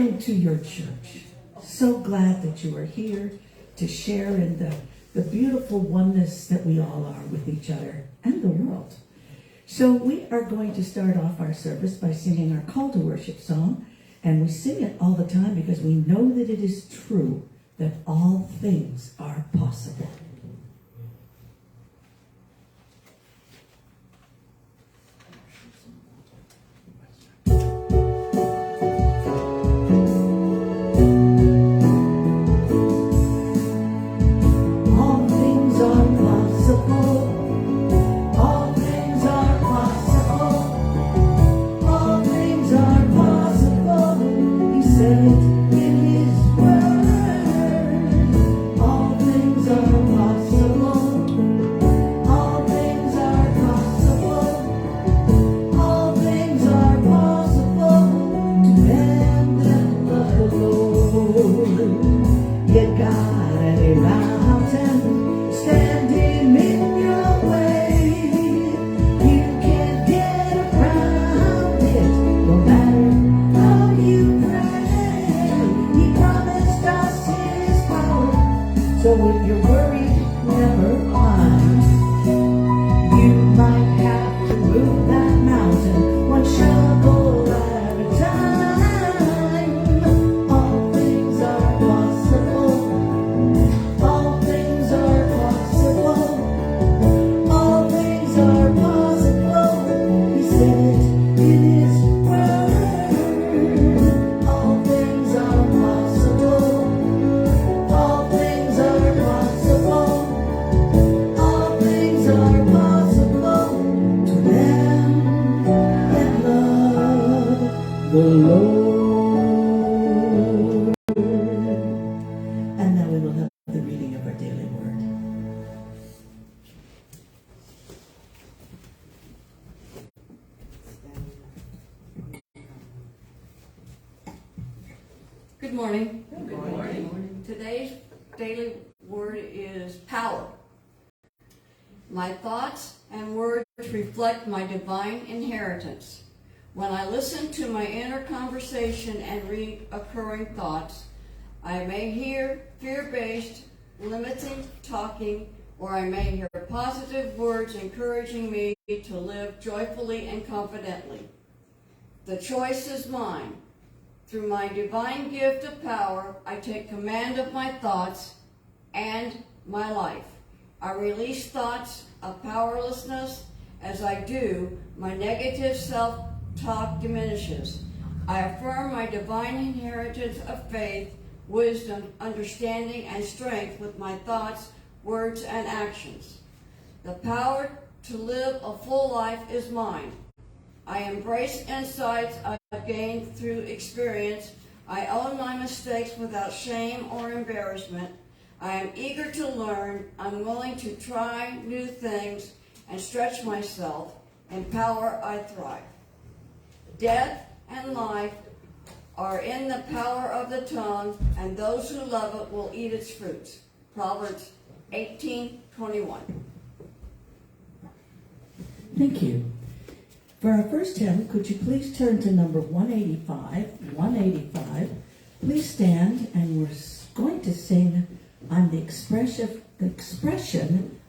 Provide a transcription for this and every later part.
Welcome to your church. So glad that you are here to share in the beautiful oneness that we all are with each other and the world. So we are going to start off our service by singing our call to worship song, and we sing it all the time because we know that it is true that all things are possible. Good morning. Good morning. Today's daily word is power. My thoughts and words reflect my divine inheritance. When I listen to my inner conversation and reoccurring thoughts, I may hear fear-based, limiting talking, or I may hear positive words encouraging me to live joyfully and confidently. The choice is mine. Through my divine gift of power, I take command of my thoughts and my life. I release thoughts of powerlessness. As I do, my negative self-talk diminishes. I affirm my divine inheritance of faith, wisdom, understanding, and strength with my thoughts, words, and actions. The power to live a full life is mine. I embrace insights I've gained through experience. I own my mistakes without shame or embarrassment. I am eager to learn. I'm willing to try new things and stretch myself. In power, I thrive. Death and life are in the power of the tongue, and those who love it will eat its fruits. Proverbs 18:21. Thank you. For our first hymn, could you please turn to number 185? 185. Please stand, and we're going to sing on the expression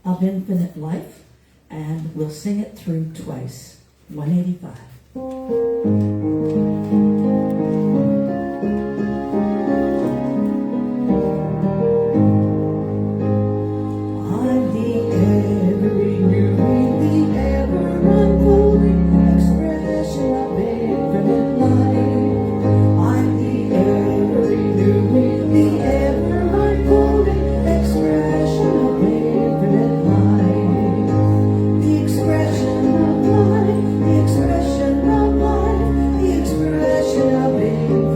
of infinite life, and we'll sing it through twice. 185. Expression of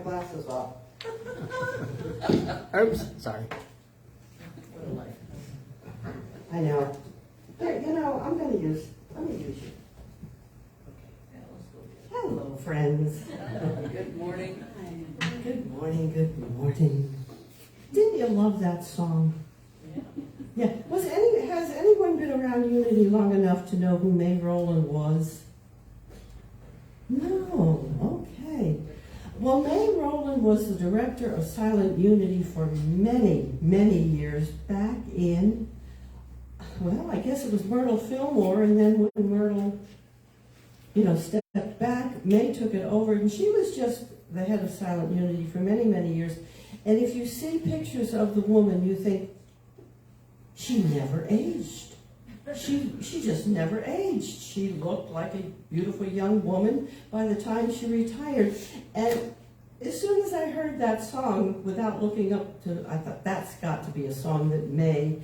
glasses off. Oops, sorry. I know. There, you know, let me use you. Hello, friends. Good morning. Good morning, good morning. Didn't you love that song? Yeah. Has anyone been around Unity long enough to know who May Rowland was? No, okay. Well, May Rowland was the director of Silent Unity for many, many years back in, well, I guess it was Myrtle Fillmore, and then when Myrtle, stepped back, May took it over, and she was just the head of Silent Unity for many, many years. And if you see pictures of the woman, you think, she never aged. She just never aged. She looked like a beautiful young woman by the time she retired. And as soon as I heard that song, without looking up to, I thought that's got to be a song that May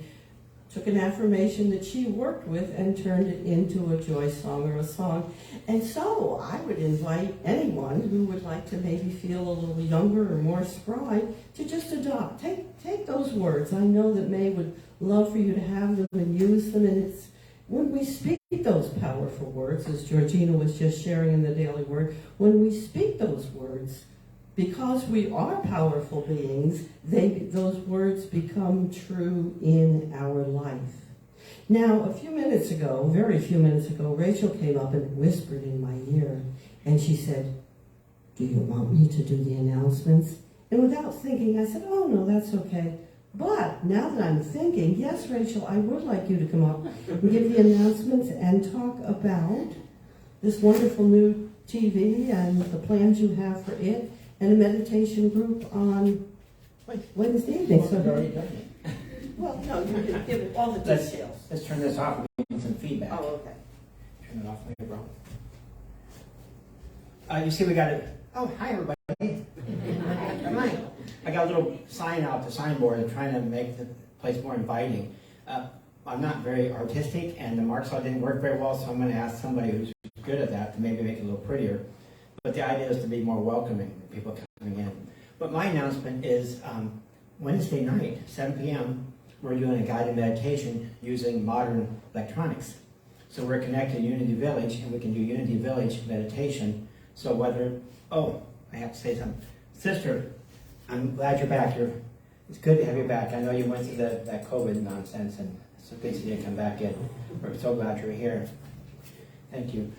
took an affirmation that she worked with and turned it into a joy song or a song. And so I would invite anyone who would like to maybe feel a little younger or more spry to just adopt. Take those words. I know that May would love for you to have them and use them. And it's when we speak those powerful words, as Georgina was just sharing in the Daily Word, when we speak those words, because we are powerful beings, those words become true in our life. Now, a few minutes ago, very few minutes ago, Rachel came up and whispered in my ear, and she said, "Do you want me to do the announcements?" And without thinking, I said, "Oh, no, that's okay." But now that I'm thinking, yes, Rachel, I would like you to come up and give the announcements and talk about this wonderful new TV and the plans you have for it, and a meditation group on Wednesday evening. Well, no, you can give it all the details. Let's turn this off. We're getting some feedback. Oh, okay. Turn it off later, bro. You see, we got it. Oh, hi, everybody. Hi. I got a little sign out, the signboard, trying to make the place more inviting. I'm not very artistic, and the mark saw didn't work very well, so I'm going to ask somebody who's good at that to maybe make it a little prettier. But the idea is to be more welcoming, people coming in. But my announcement is Wednesday night, 7 p.m., we're doing a guided meditation using modern electronics. So we're connected to Unity Village, and we can do Unity Village meditation. So I have to say something. Sister, I'm glad you're back. It's good to have you back. I know you went through that COVID nonsense, and it's good to see you come back in. We're so glad you're here. Thank you.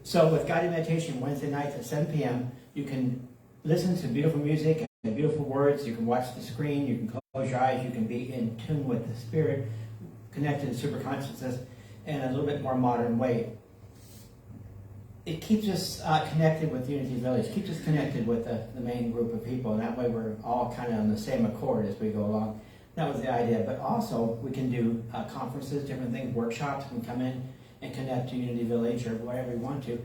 So with guided meditation Wednesday nights at 7 p.m., you can listen to beautiful music and beautiful words. You can watch the screen. You can close your eyes. You can be in tune with the spirit, connected to superconsciousness in a little bit more modern way. It keeps us connected with Unity Village, keeps us connected with the main group of people, and that way we're all kind of on the same accord as we go along. That was the idea. But also, we can do conferences, different things, workshops. We can come in and connect to Unity Village or whatever we want to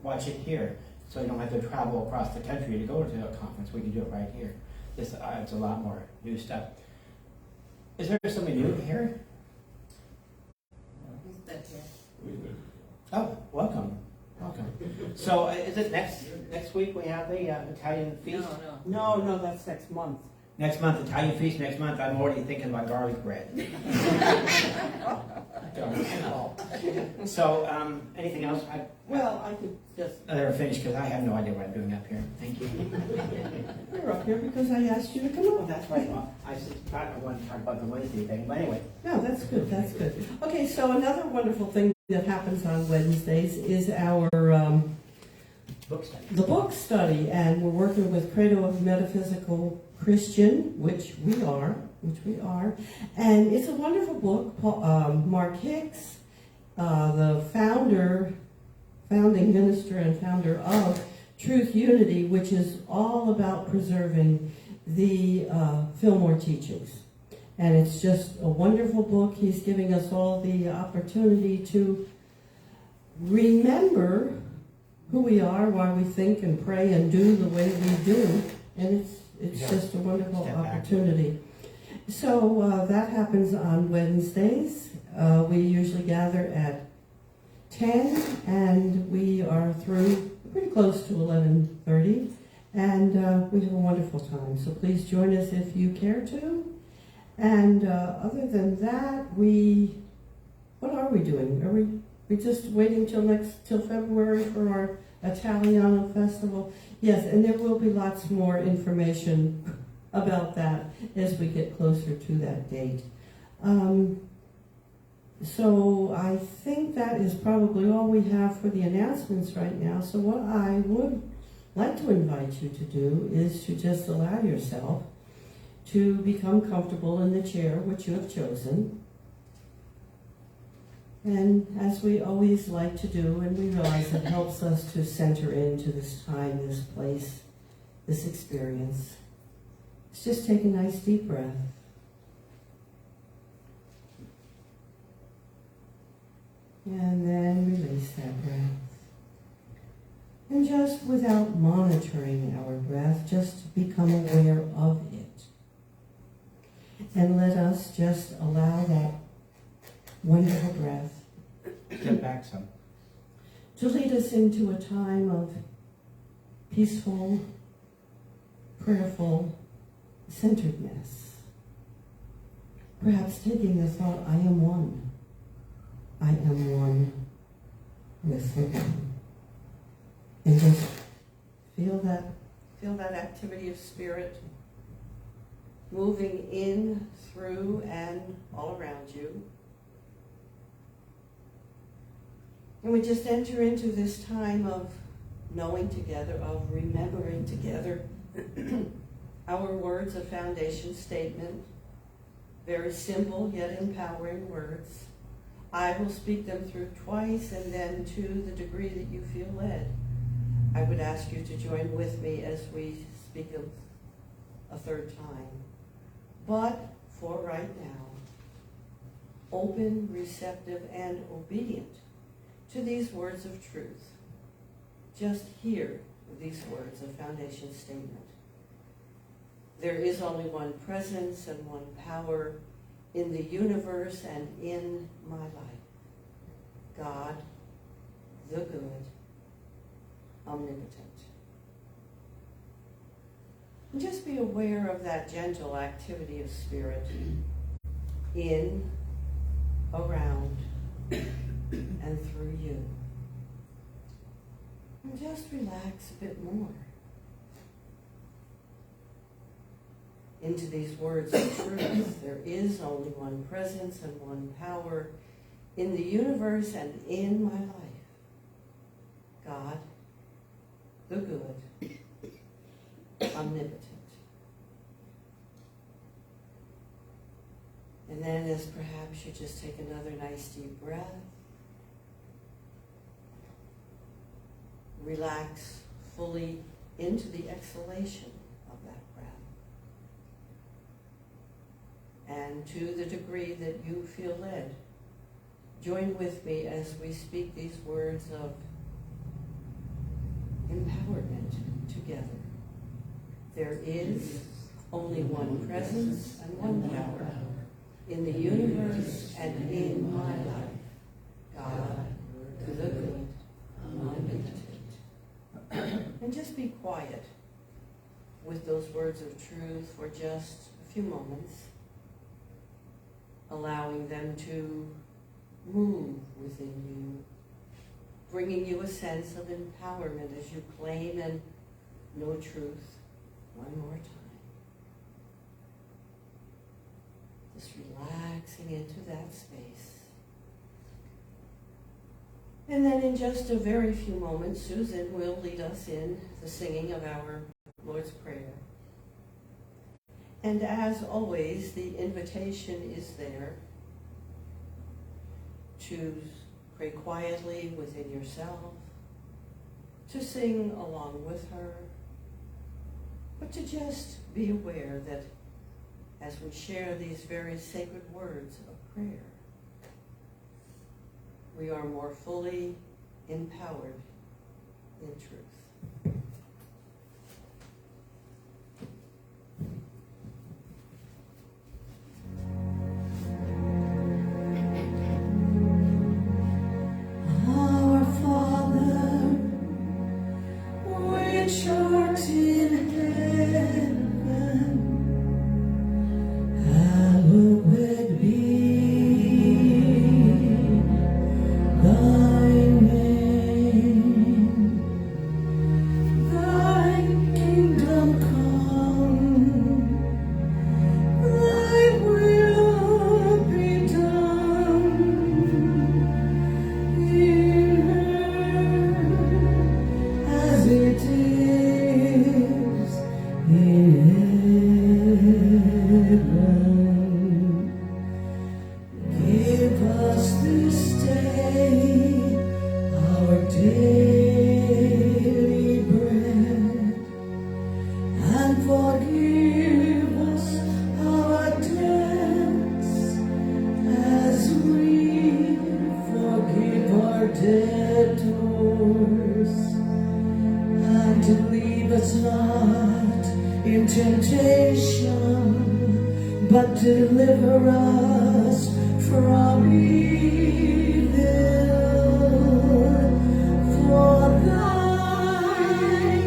watch it here. So you don't have to travel across the country to go to a conference. We can do it right here. This adds a lot more new stuff. Is there somebody new here? Oh, welcome. Welcome. So is it next week we have the Italian feast? No, that's next month. Next month, Italian feast next month. I'm already thinking about garlic bread. So, anything else? I could just... They're finished because I have no idea what I'm doing up here. Thank you. You're up here because I asked you to come Oh, up. that's right. Well, I thought I wanted to talk about the Wednesday thing, but anyway. No, that's good, that's good. Okay, so another wonderful thing that happens on Wednesdays is our Book study. the book study, and we're working with Credo of Metaphysical Christian, which we are, and it's a wonderful book. Mark Hicks, the founding minister and founder of Truth Unity, which is all about preserving the Fillmore teachings. And it's just a wonderful book. He's giving us all the opportunity to remember who we are, why we think and pray and do the way we do. And it's just a wonderful opportunity. So that happens on Wednesdays. We usually gather at 10, and we are through pretty close to 11:30. And we have a wonderful time. So please join us if you care to. And other than that, what are we doing? Are we just waiting till February for our Italiano festival? Yes, and there will be lots more information about that as we get closer to that date. So I think that is probably all we have for the announcements right now. So what I would like to invite you to do is to just allow yourself to become comfortable in the chair which you have chosen. And as we always like to do, and we realize it helps us to center into this time, this place, this experience, is just take a nice deep breath. And then release that breath. And just without monitoring our breath, just become aware of it. And let us just allow that wonderful breath Step back some. to lead us into a time of peaceful, prayerful centeredness. Perhaps taking the thought, I am one. I am one with the one. And just feel that activity of spirit moving in, through, and all around you. And we just enter into this time of knowing together, of remembering together our words of foundation statement. Very simple yet empowering words. I will speak them through twice, and then to the degree that you feel led, I would ask you to join with me as we speak a third time. But for right now, open, receptive, and obedient to these words of truth. Just hear these words of foundation statement. There is only one presence and one power in the universe and in my life. God, the good, omnipotent. And just be aware of that gentle activity of spirit in, around, and through you. And just relax a bit more into these words of truth. There is only one presence and one power in the universe and in my life. God, the good, omnipotent. And then as perhaps you just take another nice deep breath, relax fully into the exhalation of that breath. And to the degree that you feel led, join with me as we speak these words of empowerment together. There is only one presence and one power in the universe and in my life. God, the good, omnipotent. And just be quiet with those words of truth for just a few moments, allowing them to move within you, bringing you a sense of empowerment as you claim and know truth one more time. Just relaxing into that space. And then in just a very few moments, Susan will lead us in the singing of our Lord's Prayer. And as always, the invitation is there to pray quietly within yourself, to sing along with her, but to just be aware that as we share these very sacred words of prayer, we are more fully empowered in truth. Our Father, which art in in temptation, but deliver us from evil. For thine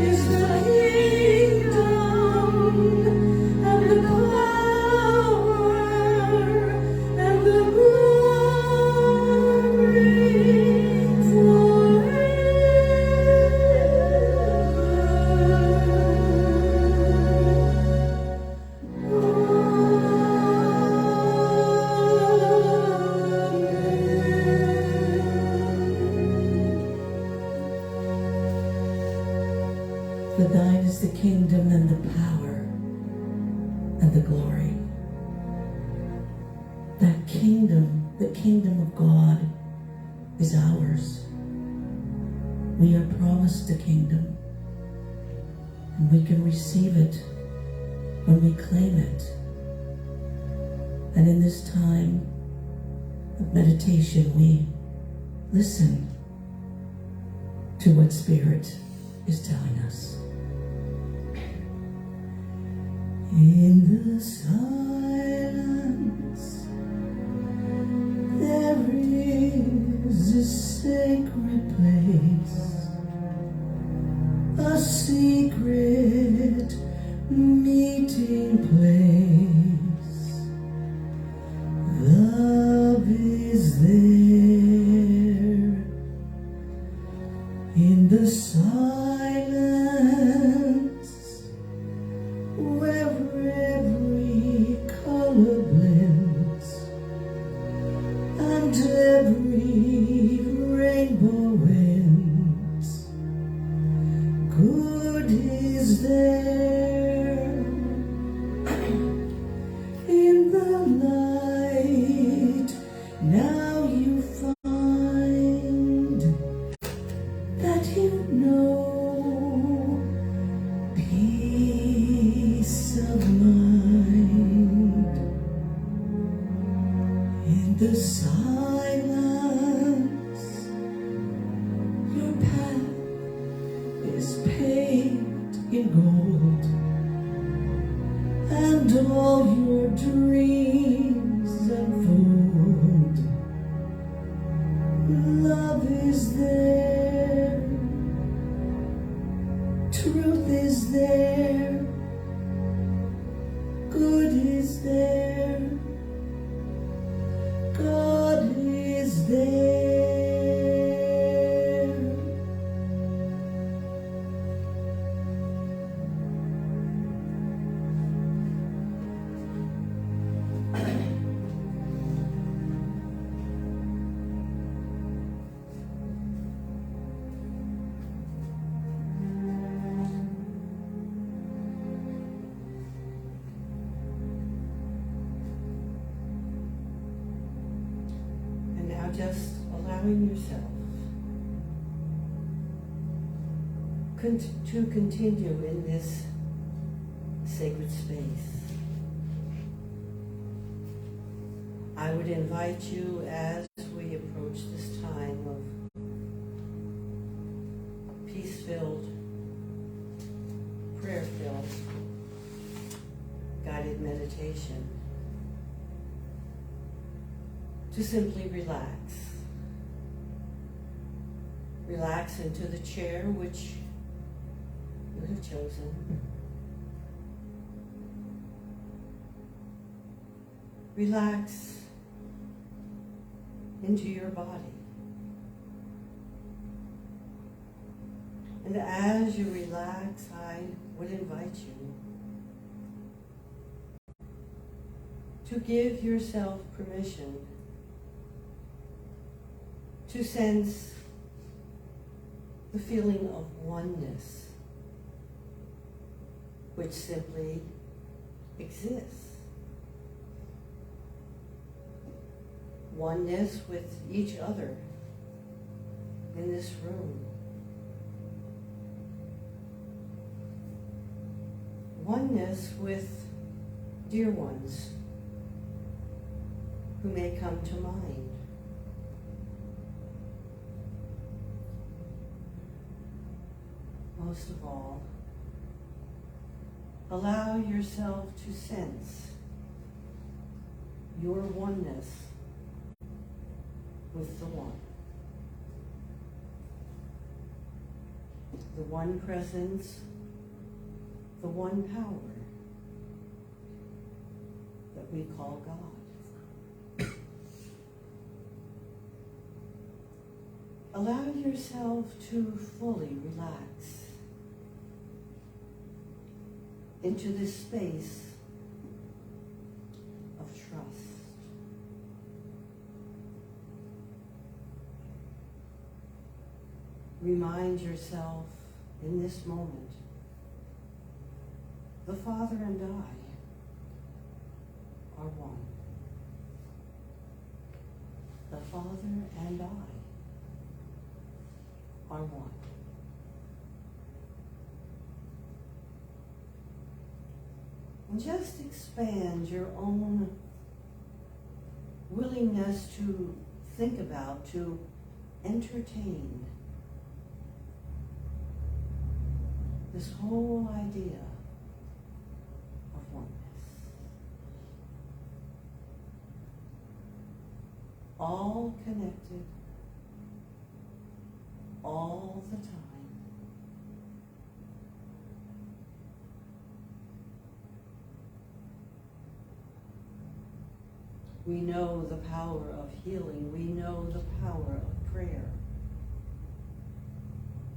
is the kingdom and the power and the glory forever. For thine is the kingdom and the power and the glory. That kingdom, the kingdom of God, is ours. We are promised the kingdom, and we can receive it when we claim it. And in this time of meditation, we listen to what Spirit is telling us. In the silence, there is a sacred place, a secret meeting place. Love is there in the silence, where every color blends and every rainbow ends. Good is there in the light. Now you find that you know peace of mind. In the silence, your path is paved in gold, and all your dreams unfold. Love is there, truth is there, good is there, God is there. And now just allowing yourself to continue in this sacred space. I would invite you, as we approach this time of peace-filled, prayer-filled, guided meditation, to simply relax. Relax into the chair which you have chosen. Relax into your body. And as you relax, I would invite you to give yourself permission to sense the feeling of oneness, which simply exists. Oneness with each other in this room. Oneness with dear ones who may come to mind. Most of all, Allow yourself to sense your oneness with the One. The one presence, the one power that we call God. Allow yourself to fully relax into this space of trust. Remind yourself in this moment, the Father and I are one. The Father and I are one. And just expand your own willingness to think about, to entertain this whole idea of oneness. All connected, all the time. We know the power of healing. We know the power of prayer.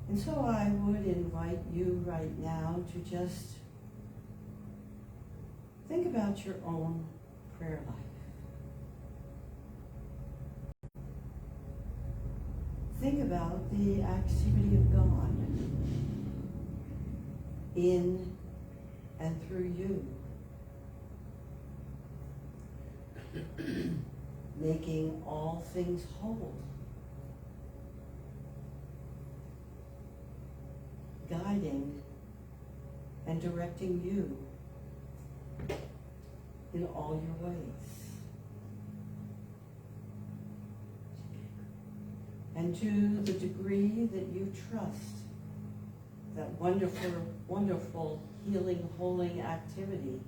And so I would invite you right now to just think about your own prayer life. Think about the activity of God in and through you, making all things whole, guiding and directing you in all your ways. And to the degree that you trust that wonderful, wonderful healing, holding activity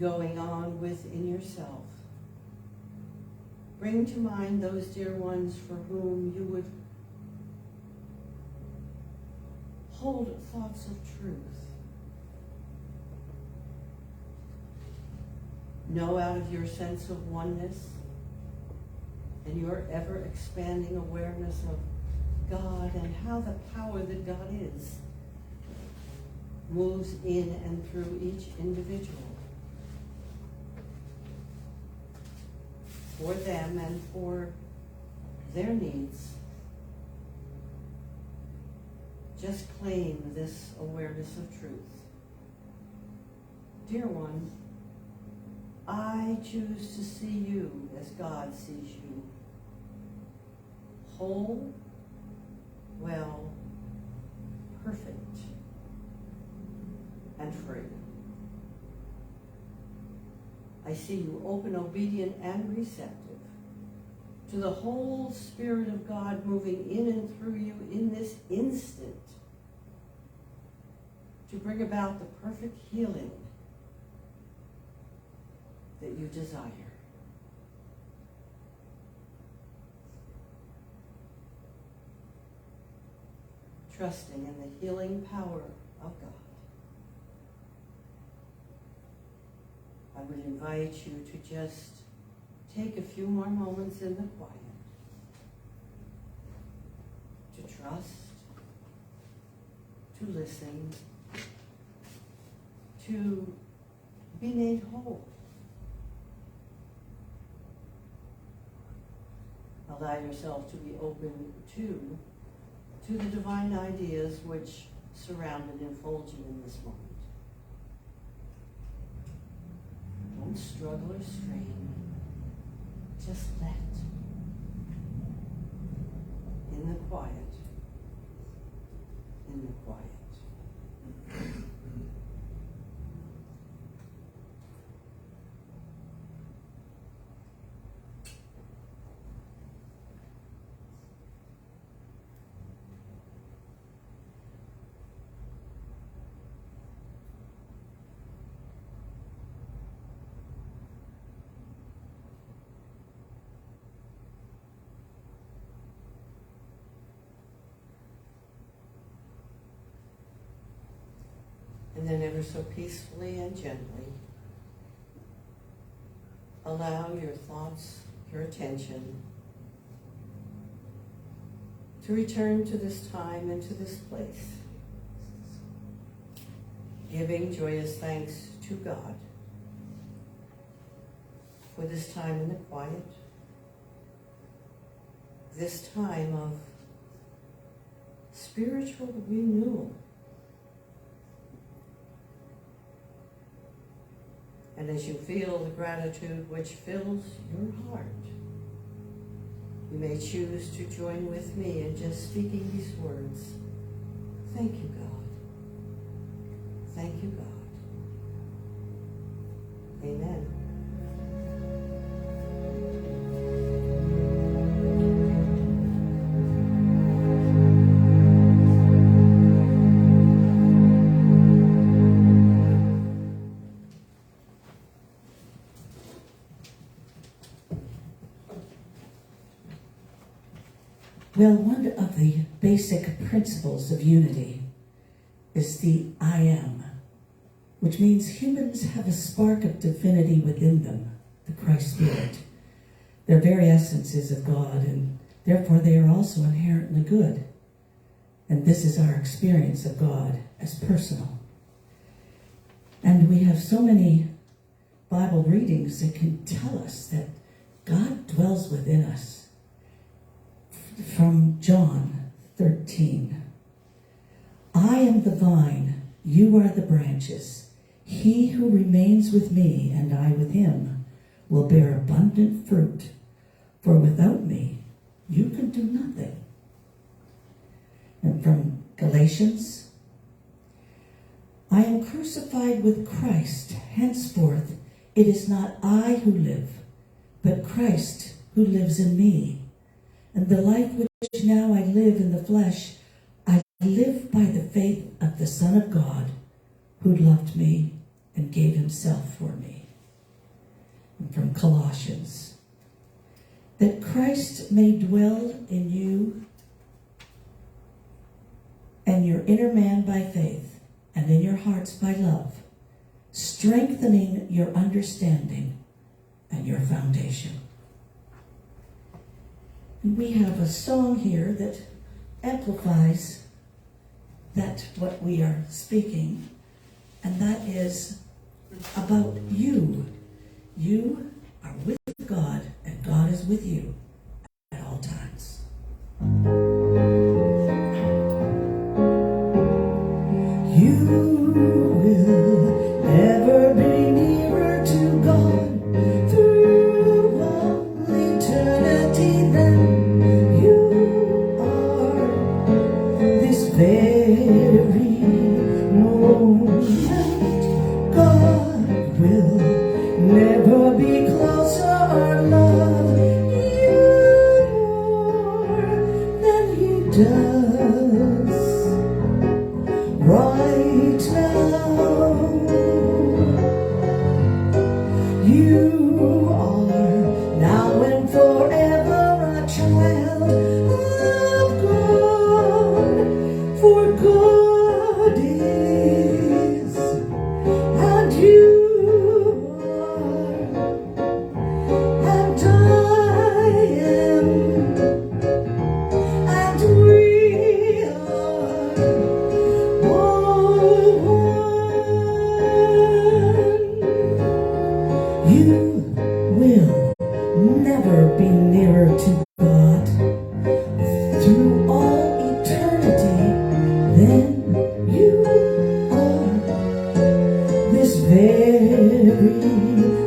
going on within yourself, bring to mind those dear ones for whom you would hold thoughts of truth. Know out of your sense of oneness and your ever-expanding awareness of God and how the power that God is moves in and through each individual for them and for their needs. Just claim this awareness of truth. Dear one, I choose to see you as God sees you. Whole, well, perfect, and free. I see you open, obedient, and receptive to the whole Spirit of God moving in and through you in this instant to bring about the perfect healing that you desire. Trusting in the healing power of God. I would invite you to just take a few more moments in the quiet to trust, to listen, to be made whole. Allow yourself to be open to the divine ideas which surround and enfold you in this moment. Don't struggle or strain. Just let. In the quiet. In the quiet. And then ever so peacefully and gently, allow your thoughts, your attention to return to this time and to this place, giving joyous thanks to God for this time in the quiet, this time of spiritual renewal. And as you feel the gratitude which fills your heart, you may choose to join with me in just speaking these words. Thank you, God. Thank you, God. Amen. Well, one of the basic principles of unity is the I am, which means humans have a spark of divinity within them, the Christ Spirit. Their very essence is of God, and therefore they are also inherently good. And this is our experience of God as personal. And we have so many Bible readings that can tell us that God dwells within us. From John 13. I am the vine, you are the branches. He who remains with me and I with him will bear abundant fruit. For without me, you can do nothing. And from Galatians, I am crucified with Christ. Henceforth, it is not I who live, but Christ who lives in me. And the life which now I live in the flesh, I live by the faith of the Son of God, who loved me and gave himself for me. And from Colossians, that Christ may dwell in you and your inner man by faith, and in your hearts by love, strengthening your understanding and your foundation. And we have a song here that amplifies that what we are speaking, and that is about you. You are with God, and God is with you at all times. You will never be nearer to God through all eternity than you are this very moment. God will never be closer or love you more than he does right now. You are now and forever a child of God, for God is, and you are, and I am, and we are one. You will never be nearer to God through all eternity than you are this very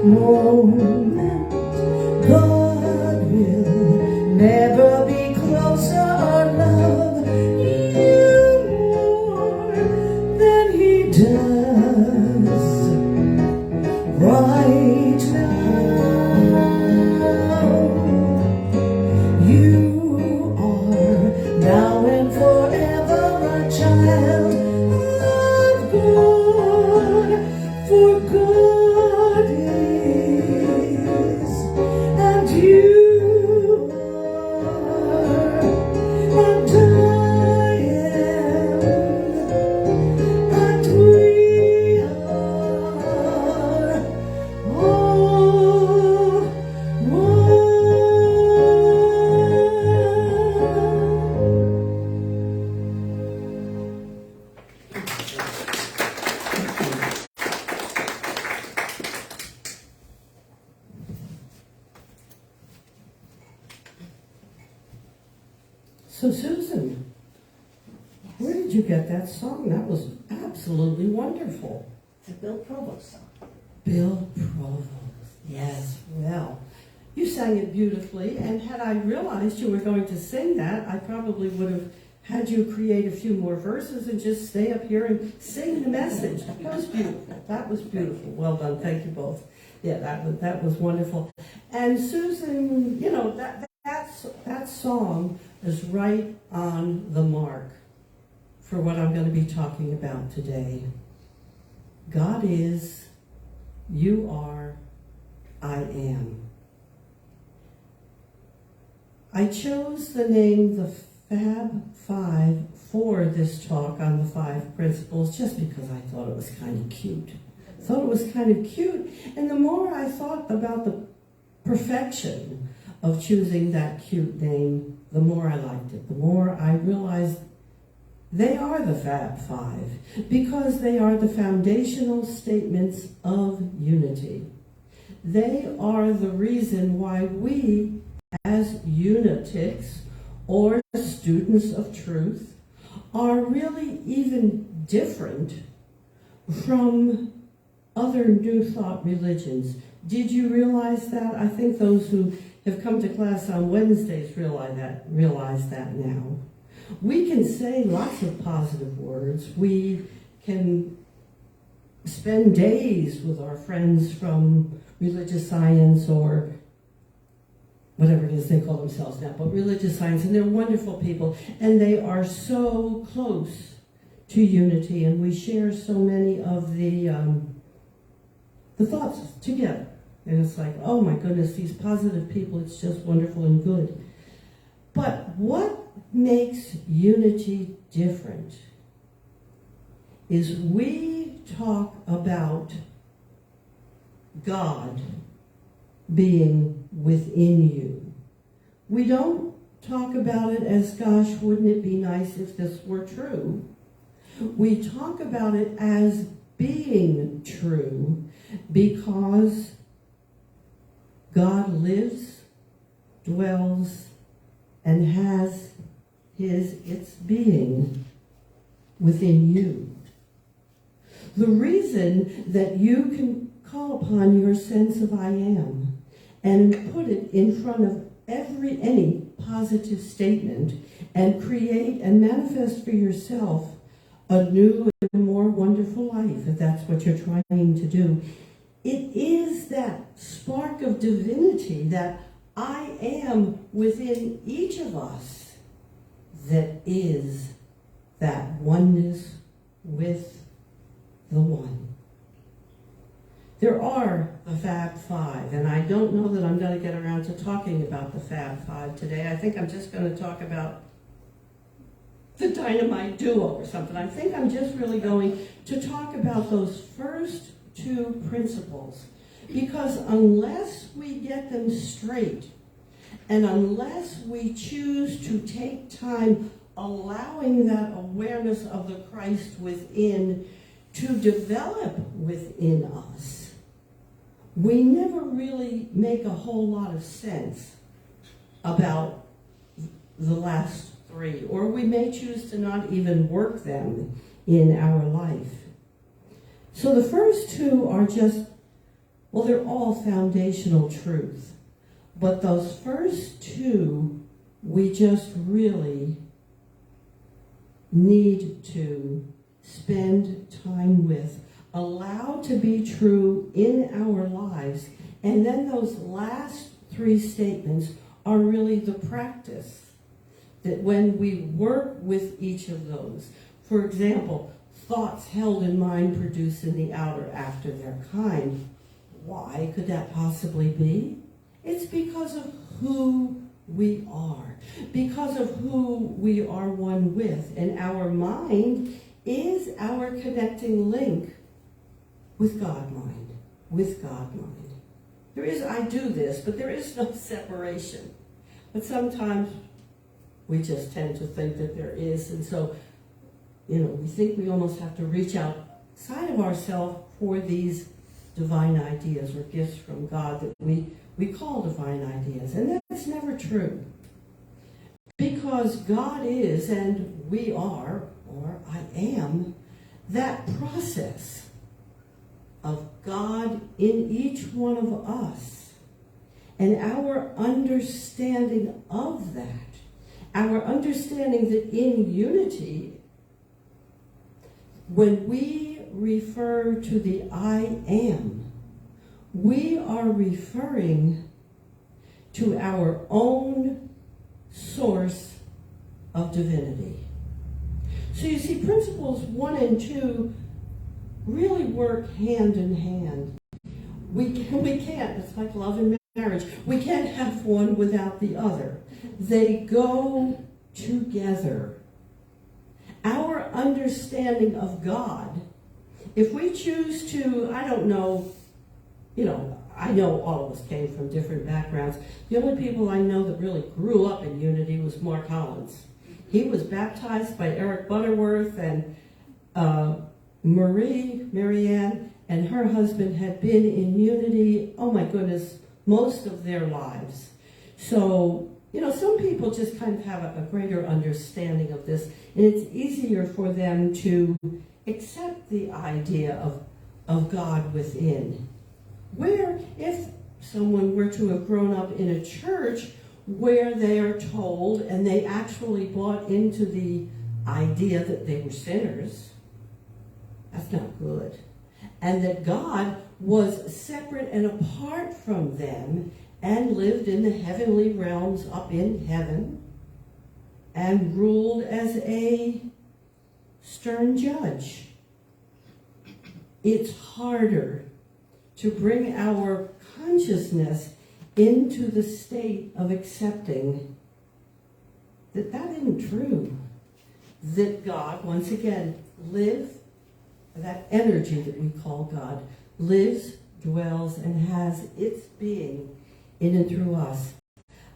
moment. God will never be closer or love you more than he does right now. You are now and forever a child of God, for God is, and you are, and I am, and we So Susan, where did you get that song? That was absolutely wonderful. It's a Bill Provost song. Bill Provost. Yes, well, you sang it beautifully, and had I realized you were going to sing that, I probably would have had you create a few more verses and just stay up here and sing the message. That was beautiful. That was beautiful. Well done. Thank you both. Yeah, that was wonderful. And Susan, you know, that song is right on the mark for what I'm going to be talking about today. God is, you are, I am. I chose the name the Fab Five for this talk on the 5 principles just because I thought it was kind of cute. And the more I thought about the perfection of choosing that cute name, the more I liked it. The more I realized they are the Fab Five because they are the foundational statements of unity. They are the reason why we, as unitics or students of truth, are really even different from other New Thought religions. Did you realize that? I think those who have come to class on Wednesdays realize that now. We can say lots of positive words. We can spend days with our friends from religious science or whatever it is they call themselves now, but religious science, and they're wonderful people, and they are so close to unity, and we share so many of the thoughts together. And it's like, oh my goodness, these positive people, it's just wonderful and good. But what makes unity different is we talk about God being within you. We don't talk about it as, gosh, wouldn't it be nice if this were true? We talk about it as being true because God lives, dwells, and has its being within you. The reason that you can call upon your sense of I am and put it in front of any positive statement and create and manifest for yourself a new and more wonderful life, if that's what you're trying to do. It is that spark of divinity that I am within each of us that is that oneness with the one. There are the Fab Five, and I don't know that I'm going to get around to talking about the Fab Five today. I think I'm just going to talk about the dynamite duo or something. I think I'm just really going to talk about those first 2 principles, because unless we get them straight, and unless we choose to take time allowing that awareness of the Christ within to develop within us, we never really make a whole lot of sense about the last 3, or we may choose to not even work them in our life. So the first 2 are just, well, they're all foundational truth. But those first 2, we just really need to spend time with, allow to be true in our lives. And then those last 3 statements are really the practice. That when we work with each of those, for example, thoughts held in mind produce in the outer after their kind. Why could that possibly be? It's because of who we are, because of who we are one with. And our mind is our connecting link with God mind, with God mind. There is, I do this, but there is no separation. But sometimes we just tend to think that there is, and so, we think we almost have to reach outside of ourselves for these divine ideas or gifts from God that we call divine ideas, and that's never true. Because because God is, and we are, or I am, that process of God in each one of us. And our understanding of that, our understanding that in unity, when we refer to the I am, we are referring to our own source of divinity. So you see, principles 1 and 2 really work hand in hand. We can't, it's like love and marriage. We can't have one without the other. They go together. Our understanding of God, if we choose to, I don't know, I know all of us came from different backgrounds. The only people I know that really grew up in unity was Mark Collins. He was baptized by Eric Butterworth, and Marianne, and her husband had been in unity, oh my goodness, most of their lives. So, some people just kind of have a greater understanding of this, and it's easier for them to accept the idea of God within. Where if someone were to have grown up in a church where they are told, and they actually bought into the idea that they were sinners, that's not good. And that God was separate and apart from them and lived in the heavenly realms up in heaven and ruled as a stern judge. It's harder to bring our consciousness into the state of accepting that that isn't true. That God, once again, that energy that we call God, lives, dwells, and has its being in and through us.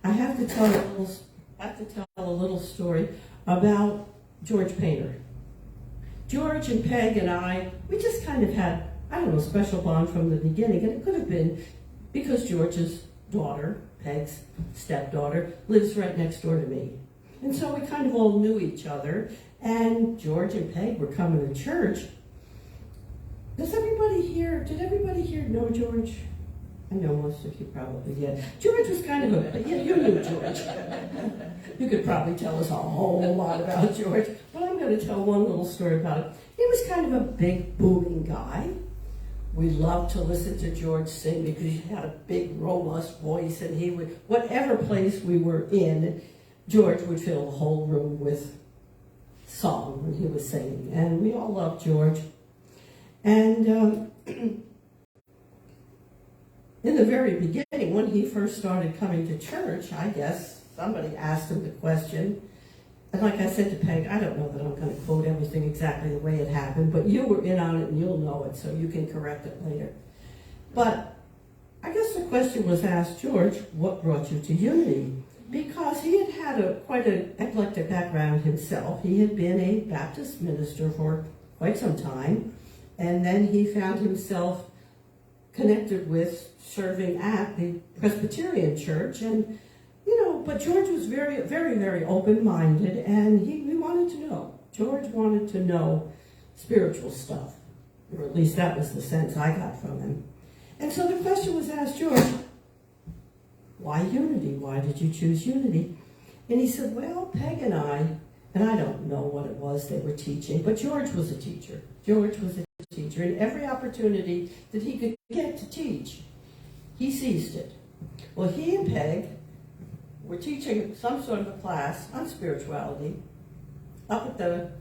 I have to tell a little story about George Painter. George and Peg and I, we just kind of had, a special bond from the beginning, and it could have been because George's daughter, Peg's stepdaughter, lives right next door to me. And so we kind of all knew each other, and George and Peg were coming to church. Did everybody here know George? I know most of you probably did. George was kind of you knew George. You could probably tell us a whole lot about George, but I'm going to tell one little story about it. He was kind of a big, booming guy. We loved to listen to George sing because he had a big, robust voice, and he would, whatever place we were in, George would fill the whole room with song when he was singing, and we all loved George. And in the very beginning, when he first started coming to church, I guess somebody asked him the question. And like I said to Peg, I don't know that I'm going to quote everything exactly the way it happened, but you were in on it and you'll know it, so you can correct it later. But I guess the question was asked, George, what brought you to unity? Because he had had quite an eclectic background himself. He had been a Baptist minister for quite some time. And then he found himself connected with serving at the Presbyterian church. And, but George was very, very, very open-minded, and he wanted to know. George wanted to know spiritual stuff, or at least that was the sense I got from him. And so the question was asked, George, why unity? Why did you choose unity? And he said, well, Peg and I don't know what it was they were teaching, but George was a teacher. George was a teacher, and every opportunity that he could get to teach, he seized it. Well, he and Peg were teaching some sort of a class on spirituality up at the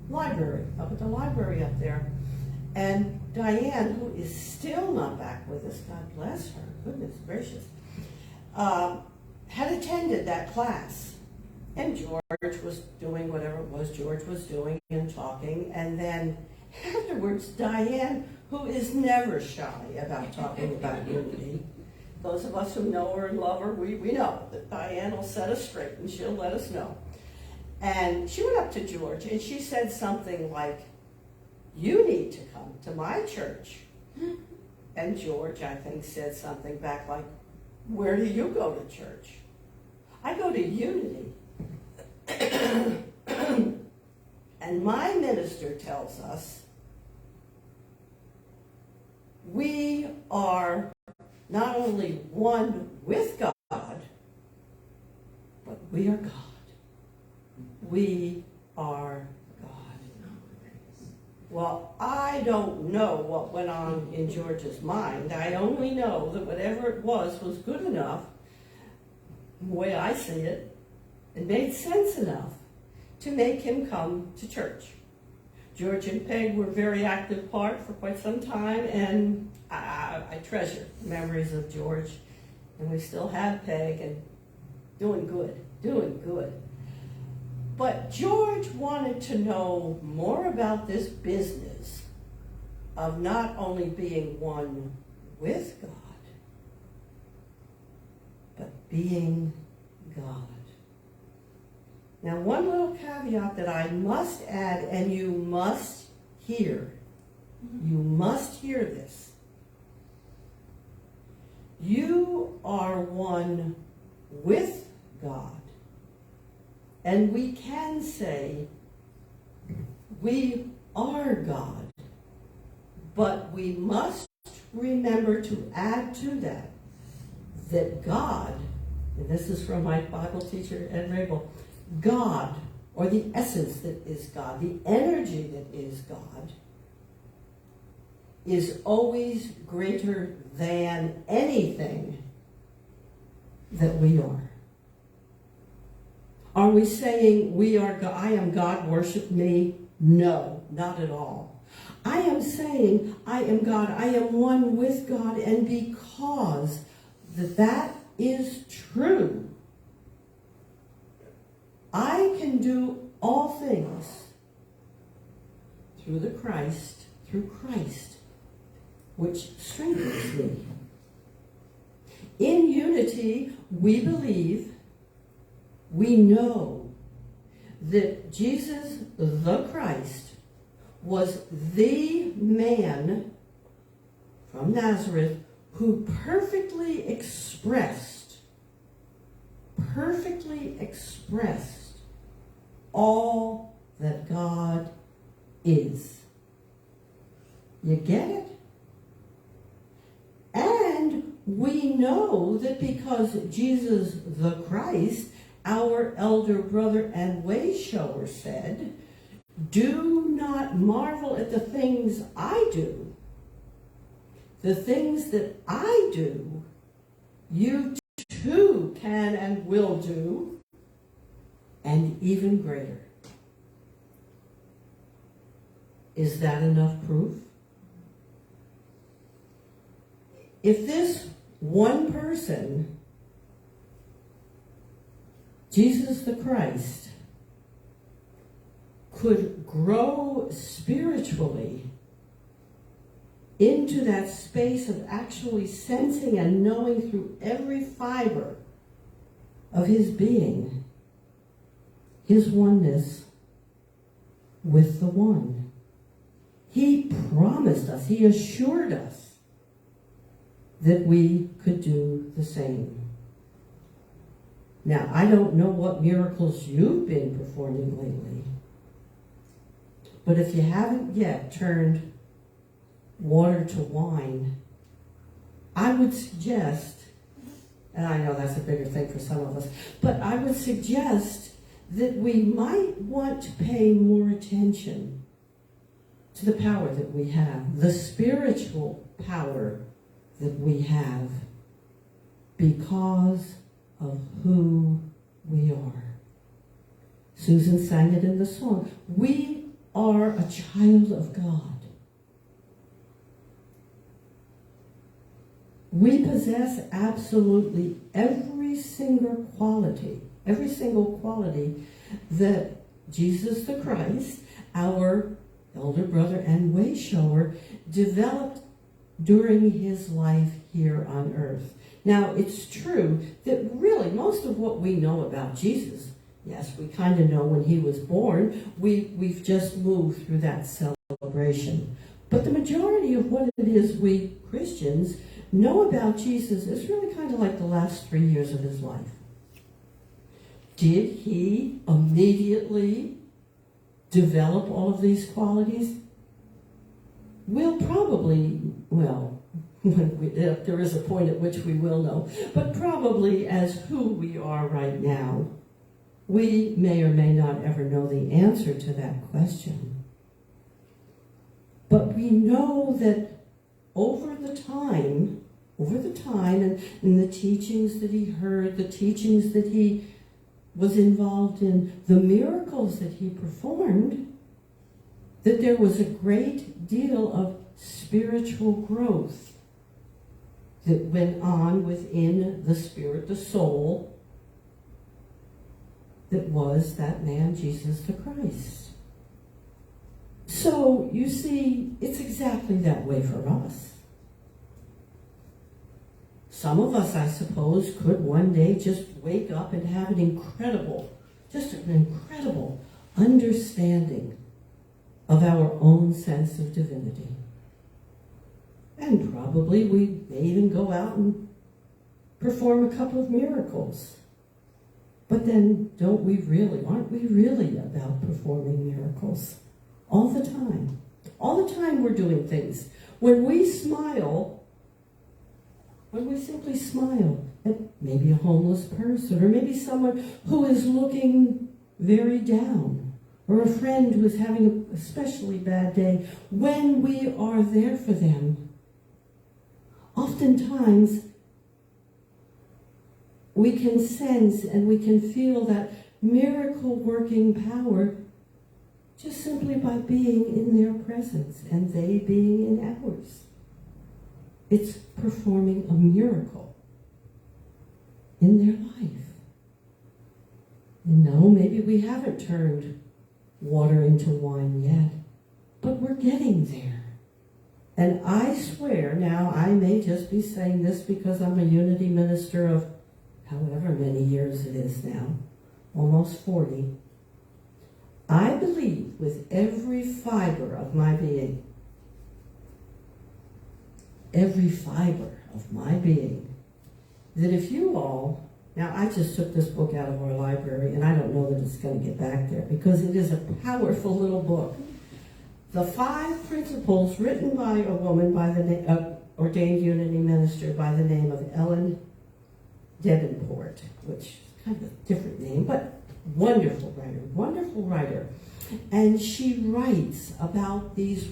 library up there. And Diane, who is still not back with us, God bless her, goodness gracious, had attended that class. And George was doing whatever it was George was doing and talking. And then afterwards, Diane, who is never shy about talking about unity, those of us who know her and love her, we know that Diane will set us straight and she'll let us know. And she went up to George and she said something like, you need to come to my church. And George, I think, said something back like, where do you go to church? I go to Unity, and my minister tells us we are not only one with God, but we are God. We are God. Well, I don't know what went on in George's mind. I only know that whatever it was good enough, the way I see it, and made sense enough to make him come to church. George and Peg were a very active part for quite some time, and I treasure memories of George. And we still have Peg, and doing good. But George wanted to know more about this business of not only being one with God, but being God. Now, one little caveat that I must add, and you must hear this. You are one with God. And we can say we are God, but we must remember to add to that God, and this is from my Bible teacher, Ed Rabel, God, or the essence that is God, the energy that is God, is always greater than anything that we are. Are we saying we are God, I am God, worship me? No, not at all. I am saying I am God, I am one with God, and because that is true, I can do all things through Christ, which strengthens me. In unity, we believe, we know that Jesus the Christ was the man from Nazareth who perfectly expressed all that God is. You get it? And we know that because Jesus the Christ, our elder brother and way shower, said, "Do not marvel at the things I do. The things that I do, you too can and will do, and even greater." Is that enough proof? If this one person, Jesus the Christ, could grow spiritually into that space of actually sensing and knowing through every fiber of his being, his oneness with the one. He promised us, he assured us that we could do the same. Now, I don't know what miracles you've been performing lately, but if you haven't yet turned water to wine, I would suggest, and I know that's a bigger thing for some of us, but I would suggest that we might want to pay more attention to the power that we have, the spiritual power that we have, because of who we are. Susan sang it in the song. We are a child of God. We possess absolutely every single quality that Jesus the Christ, our elder brother and way shower, developed during his life here on earth. Now, it's true that really most of what we know about Jesus, yes, we kind of know when he was born. We've just moved through that celebration. But the majority of what it is we Christians know about Jesus is really kind of like the last 3 years of his life. Did he immediately develop all of these qualities? We'll probably, well, there is a point at which we will know, but probably as who we are right now, we may or may not ever know the answer to that question. But we know that over the time, and the teachings that he heard, the teachings that he was involved in, the miracles that he performed, that there was a great deal of spiritual growth that went on within the spirit, the soul, that was that man, Jesus the Christ. So, you see, it's exactly that way for us. Some of us, I suppose, could one day just wake up and have an incredible understanding of our own sense of divinity. And probably we may even go out and perform a couple of miracles. But then aren't we really about performing miracles? All the time. All the time we're doing things. When we smile, when we simply smile at maybe a homeless person, or maybe someone who is looking very down, or a friend who is having an especially bad day, when we are there for them, oftentimes we can sense and we can feel that miracle-working power just simply by being in their presence and they being in ours. It's performing a miracle in their life. No, maybe we haven't turned water into wine yet, but we're getting there. And I swear, now I may just be saying this because I'm a Unity minister of however many years it is now, almost 40. I believe with every fiber of my being, that if you all, now I just took this book out of our library and I don't know that it's going to get back there because it is a powerful little book. The 5 principles written by a woman by the name, ordained Unity minister by the name of Ellen Davenport, which is kind of a different name, but wonderful writer. And she writes about these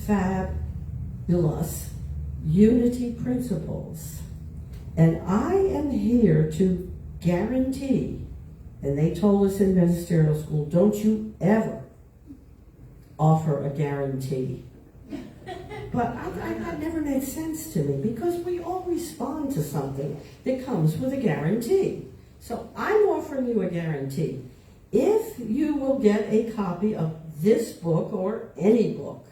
fabulous unity principles. And I am here to guarantee, and they told us in ministerial school, don't you ever offer a guarantee. But that never made sense to me because we all respond to something that comes with a guarantee. So I'm offering you a guarantee. If you will get a copy of this book or any book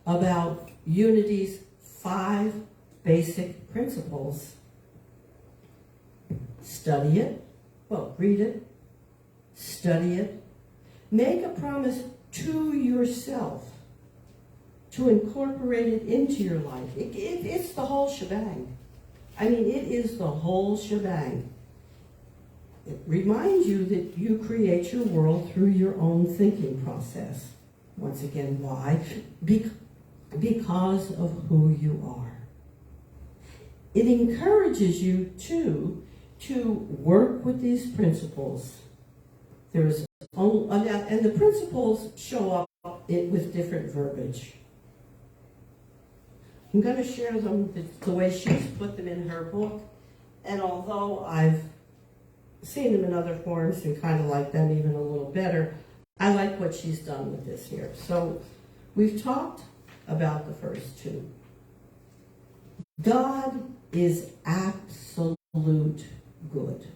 about Unity's 5 basic principles, study it, read it, study it, make a promise to yourself to incorporate it into your life. It's the whole shebang. I mean, it is the whole shebang. It reminds you that you create your world through your own thinking process. Once again, why? Because of who you are. It encourages you, too, to work with these principles. And the principles show up with different verbiage. I'm going to share them the way she's put them in her book. And although I've seen them in other forms and kind of like them even a little better, I like what she's done with this here. So we've talked about the first 2. God is absolute good.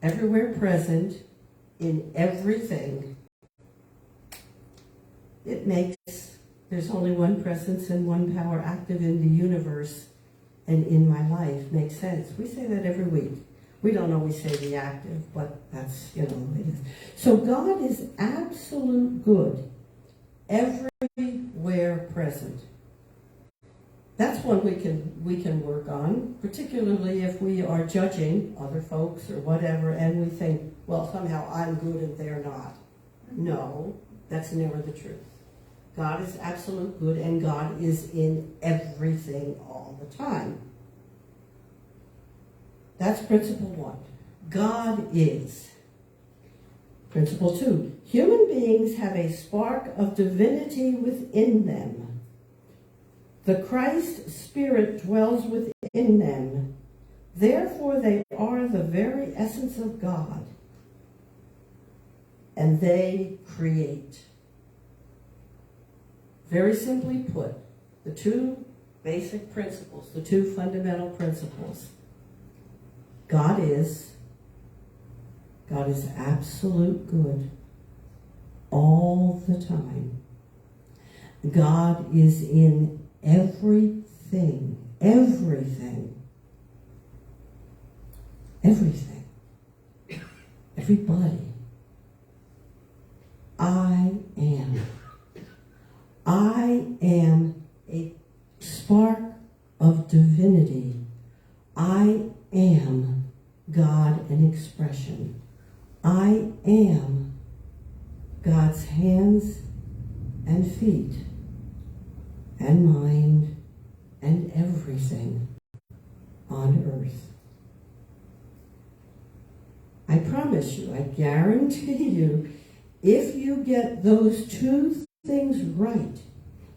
Everywhere present, in everything. There's only one presence and one power active in the universe and in my life. Makes sense. We say that every week. We don't always say the active, but that's, it is. So God is absolute good, everywhere present. That's one we can work on, particularly if we are judging other folks or whatever, and we think, well, somehow I'm good and they're not. No, that's never the truth. God is absolute good, and God is in everything all the time. That's principle 1. God is. Principle 2. Human beings have a spark of divinity within them. The Christ Spirit dwells within them. Therefore, they are the very essence of God. And they create. Very simply put, the two basic principles, the two fundamental principles. God is absolute good all the time. God is in everything. Everybody. I am a spark of divinity. I am God in expression. I am God's hands and feet and mind and everything on earth. I promise you, I guarantee you, if you get those two things right,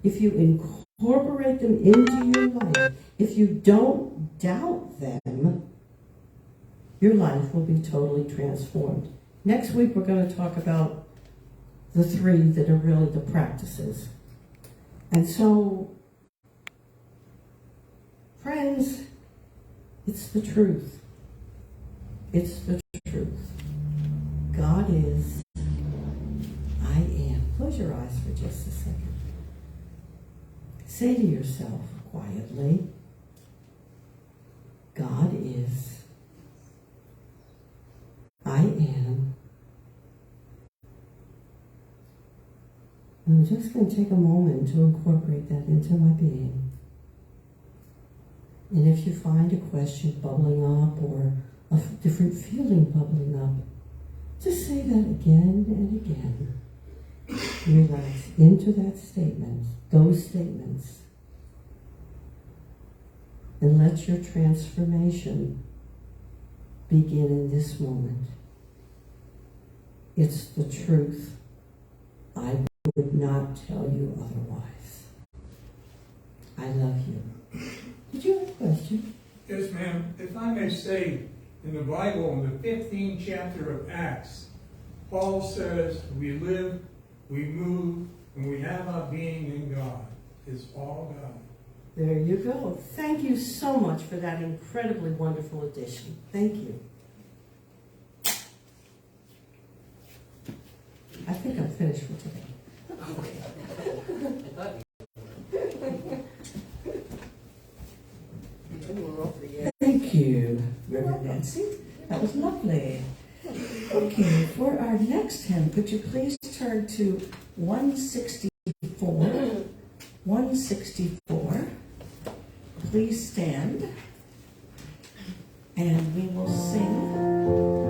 if you incorporate them into your life, if you don't doubt them, your life will be totally transformed. Next week, we're going to talk about the 3 that are really the practices. And so, friends, it's the truth. It's the truth. God is, I am. Close your eyes for just a second. Say to yourself quietly, God is, I am. I'm just going to take a moment to incorporate that into my being. And if you find a question bubbling up or a different feeling bubbling up, just say that again and again. Relax into that statement, those statements, and let your transformation begin in this moment. It's the truth. I would not tell you otherwise. I love you. Did you have a question? Yes, ma'am. If I may say, in the Bible, in the 15th chapter of Acts, Paul says, we live, we move, and we have our being in God. It's all God. There you go. Thank you so much for that incredibly wonderful addition. Thank you. I think I'm finished for today. Thank you, Reverend Nancy. That was lovely. Okay, for our next hymn, could you please turn to 164? 164. Please stand, and we will sing